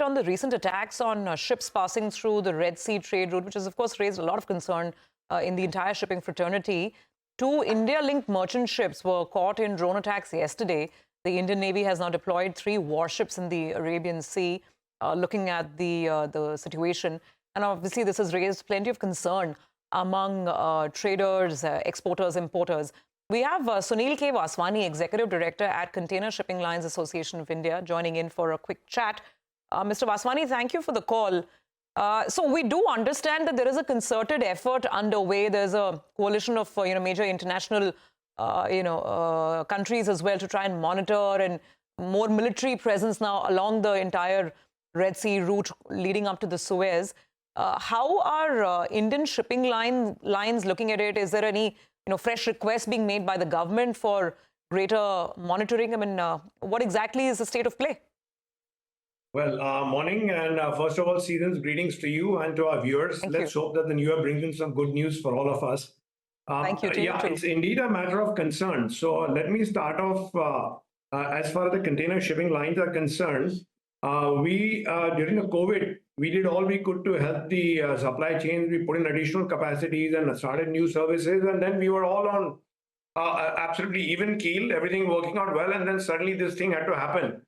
on the recent attacks on ships passing through the Red Sea trade route, which has, of course, raised a lot of concern in the entire shipping fraternity. 2 India-linked merchant ships were caught in drone attacks yesterday. The Indian Navy has now deployed 3 warships in the Arabian Sea, looking at the situation. And obviously, this has raised plenty of concern among traders, exporters, importers. We have Sunil K Vaswani, Executive Director at Container Shipping Lines Association of India, joining in for a quick chat. Mr. Vaswani, thank you for the call. So we do understand that there is a concerted effort underway. There's a coalition of major international countries as well to try and monitor, and more military presence now along the entire Red Sea route leading up to the Suez. How are Indian shipping lines looking at it? Is there any fresh requests being made by the government for greater monitoring? I mean, what exactly is the state of play? Well, morning, and first of all, season's greetings to you and to our viewers. Let's hope that the new year brings in some good news for all of us. Thank you. It's indeed a matter of concern. So let me start off as far as the container shipping lines are concerned. We during the COVID, we did all we could to help the supply chains. We put in additional capacities and started new services, and then we were all on absolutely even keel, everything working out well, and then suddenly this thing had to happen.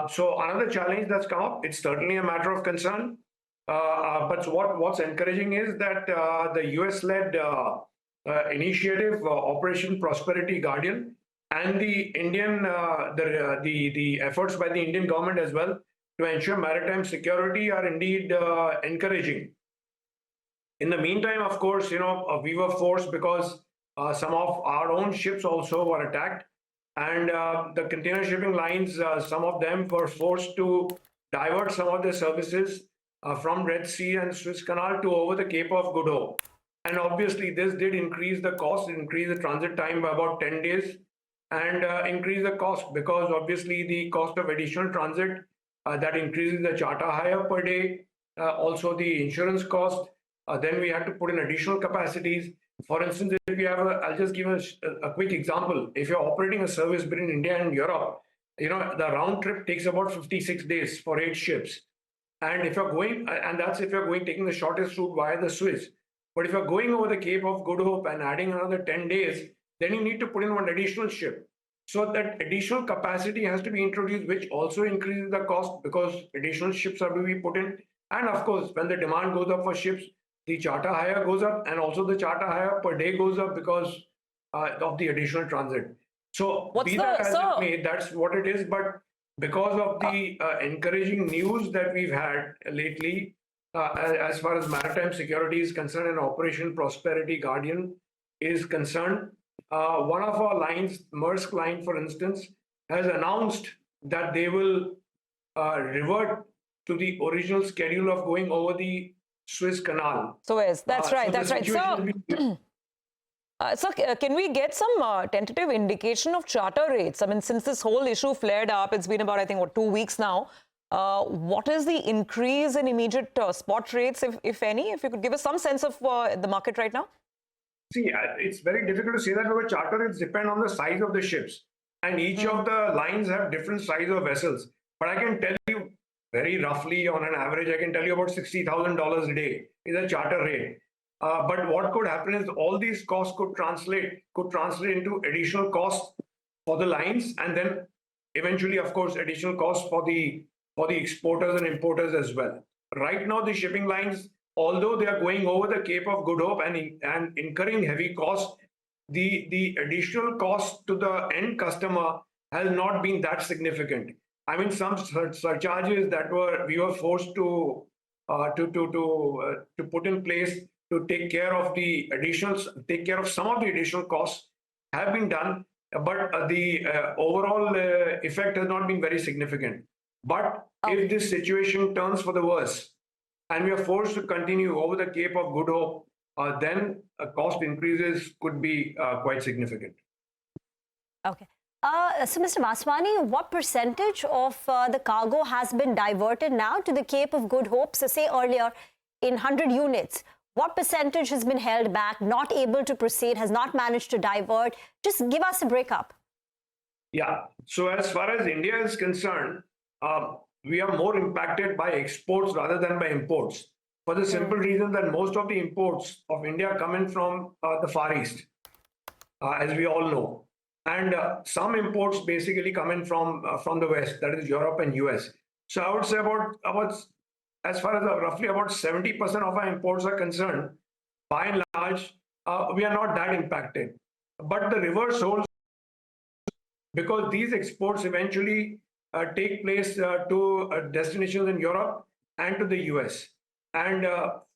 So another challenge that's come up, it's certainly a matter of concern. But what's encouraging is that the US-led initiative, Operation Prosperity Guardian, and the Indian, the efforts by the Indian government as well to ensure maritime security are indeed encouraging. In the meantime, of course, we were forced because some of our own ships also were attacked. And the container shipping lines, some of them were forced to divert some of their services from Red Sea and Suez Canal to over the Cape of Good Hope. And obviously, this did increase the cost, increase the transit time by about 10 days, and increase the cost because obviously the cost of additional transit, that increases the charter hire per day, also the insurance cost. Then we had to put in additional capacities. For instance, if you have I'll just give a quick example. If you're operating a service between India and Europe, the round trip takes about 56 days for 8 ships. And if you're going, and that's if you're taking the shortest route via the Suez. But if you're going over the Cape of Good Hope and adding another 10 days, then you need to put in one additional ship. So that additional capacity has to be introduced, which also increases the cost because additional ships are to be put in. And of course, when the demand goes up for ships, the charter hire goes up, and also the charter hire per day goes up because of the additional transit. So be that as it may, that's what it is. But because of the encouraging news that we've had lately, as far as maritime security is concerned and Operation Prosperity Guardian is concerned, one of our lines, Maersk line, for instance, has announced that they will revert to the original schedule of going over the Suez Canal. Suez, that's right, that's right. So, can we get some tentative indication of charter rates? I mean, since this whole issue flared up, it's been about, I think, 2 weeks now. What is the increase in immediate spot rates, if any? If you could give us some sense of the market right now? See, it's very difficult to say that because charter rates depend on the size of the ships. And each of the lines have different size of vessels. But I can tell you very roughly, on an average, I can tell you about $60,000 a day is a charter rate. But what could happen is all these costs could translate into additional costs for the lines, and then eventually, of course, additional costs for the exporters and importers as well. Right now, the shipping lines, although they are going over the Cape of Good Hope and incurring heavy costs, the additional cost to the end customer has not been that significant. I mean, some surcharges that we were forced to put in place to take care of some of the additional costs have been done, but the overall effect has not been very significant. But if this situation turns for the worse and we are forced to continue over the Cape of Good Hope, then cost increases could be quite significant. Okay. So, Mr. Vaswani, what percentage of the cargo has been diverted now to the Cape of Good Hope? So, say earlier, in 100 units, what percentage has been held back, not able to proceed, has not managed to divert? Just give us a breakup. Yeah. So, as far as India is concerned, we are more impacted by exports rather than by imports. For the simple reason that most of the imports of India come in from the Far East, as we all know. And some imports basically come in from the West, that is Europe and US. So I would say about as far as roughly about 70% of our imports are concerned, by and large, we are not that impacted. But the reverse holds, because these exports eventually take place to destinations in Europe and to the US. And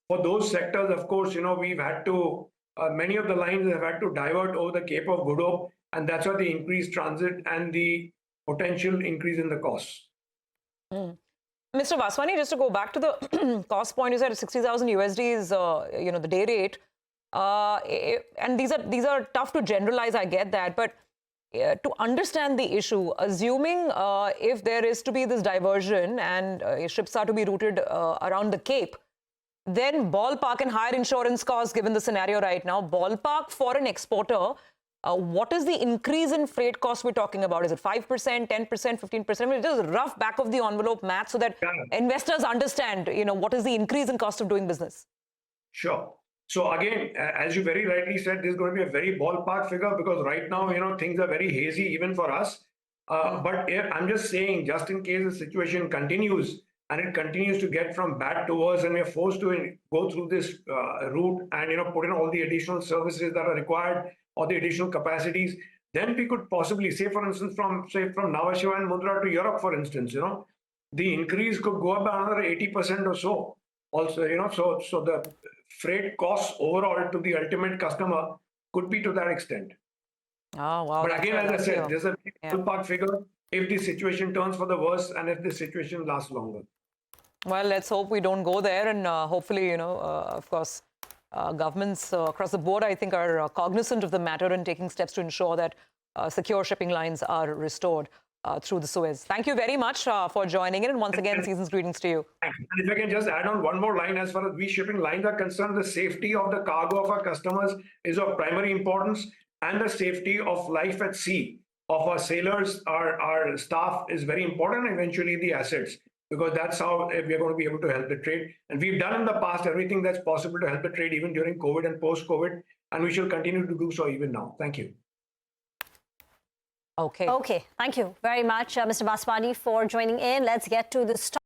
for those sectors, of course, we've had to, many of the lines have had to divert over the Cape of Good Hope, and that's why the increased transit and the potential increase in the costs. Mr. Vaswani, just to go back to the cost point, you said 60,000 USD is, the day rate. And these are tough to generalize, I get that. But to understand the issue, assuming if there is to be this diversion and ships are to be routed around the Cape, then ballpark and higher insurance costs, given the scenario right now, ballpark for an exporter, what is the increase in freight cost we're talking about? Is it 5%, 10%, 15%? I mean, just rough back of the envelope math so that investors understand, what is the increase in cost of doing business? Sure. So again, as you very rightly said, this is going to be a very ballpark figure because right now, things are very hazy even for us. But I'm just saying, just in case the situation continues and it continues to get from bad to worse and we're forced to go through this route and, put in all the additional services that are required or the additional capacities, then we could possibly say, for instance, from Nhava Sheva and Mundra to Europe, for instance, the increase could go up by another 80% or so. Also, so the freight costs overall to the ultimate customer could be to that extent. Oh, wow. But again, as I said, there's a ballpark figure if the situation turns for the worse and if the situation lasts longer. Well, let's hope we don't go there. And hopefully, of course, governments across the board, I think, are cognizant of the matter and taking steps to ensure that secure shipping lines are restored through the Suez. Thank you very much for joining in. And once again, season's greetings to you. And if I can just add on one more line, as far as we shipping lines are concerned, the safety of the cargo of our customers is of primary importance, and the safety of life at sea of our sailors, our staff is very important, and eventually the assets, because that's how we are going to be able to help the trade. And we've done in the past everything that's possible to help the trade, even during COVID and post-COVID, and we shall continue to do so even now. Thank you. Okay. Thank you very much, Mr. Vaswani, for joining in. Let's get to the